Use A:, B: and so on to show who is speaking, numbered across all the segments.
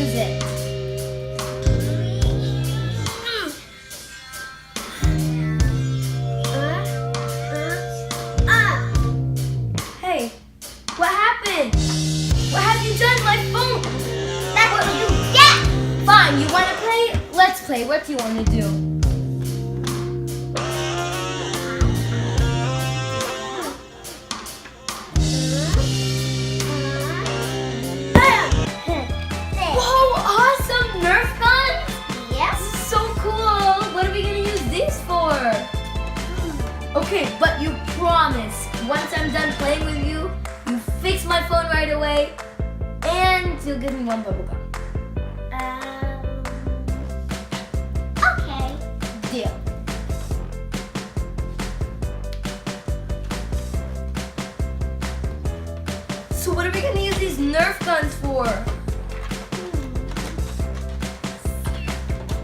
A: use it. Hey, what happened? What have you done to my phone?
B: That's what you get!
A: Fine, you want to play? Let's play. What do you want to do? Whoa, awesome Nerf guns!
B: Yes.
A: This is so cool. What are we going to use these for? Okay, but you promise, once I'm done playing with you, you fix my phone right away, and you'll give me one bubble gum.
B: Okay.
A: Deal. So what are we going to use these Nerf guns for?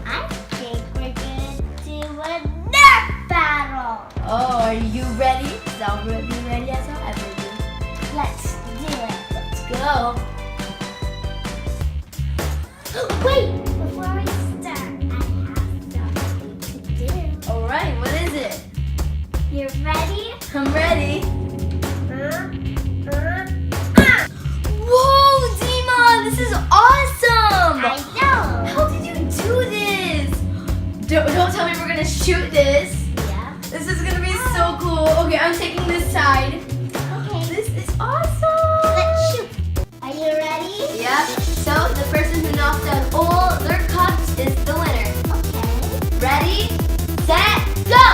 B: I think we're gonna do a Nerf battle.
A: Oh, are you ready? Because I'll be ready as I'll ever be.
B: Let's do it.
A: Let's go.
B: Wait, before we start, I have something to do.
A: All right, what is it?
B: You ready?
A: I'm ready.
B: Uh.
A: Whoa, Dima, this is awesome!
B: I know.
A: How did you do this? Don't tell me we're gonna shoot this.
B: Yeah.
A: This is gonna be so cool. Okay, I'm taking this side.
B: Okay.
A: This is awesome.
B: Let's shoot. Are you ready?
A: Yep. So the person who knocks down all their cups is the winner.
B: Okay.
A: Ready, set, go!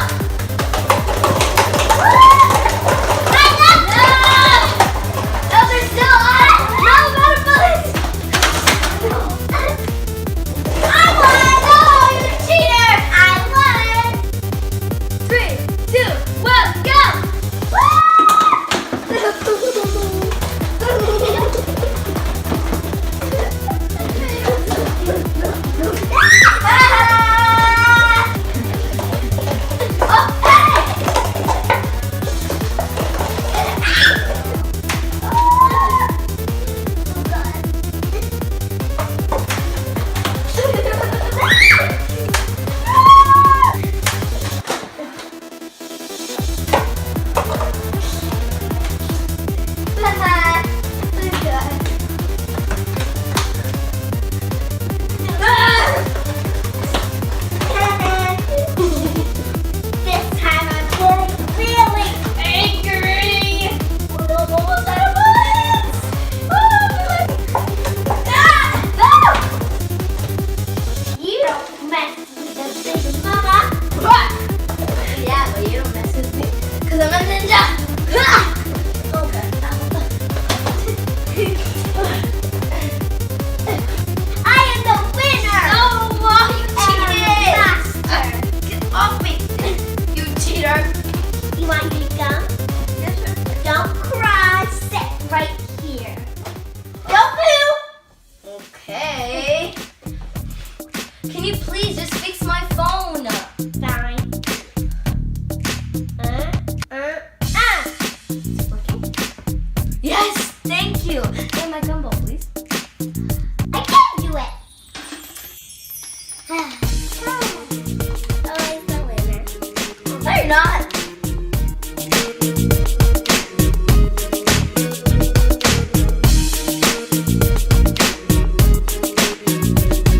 A: Can you please just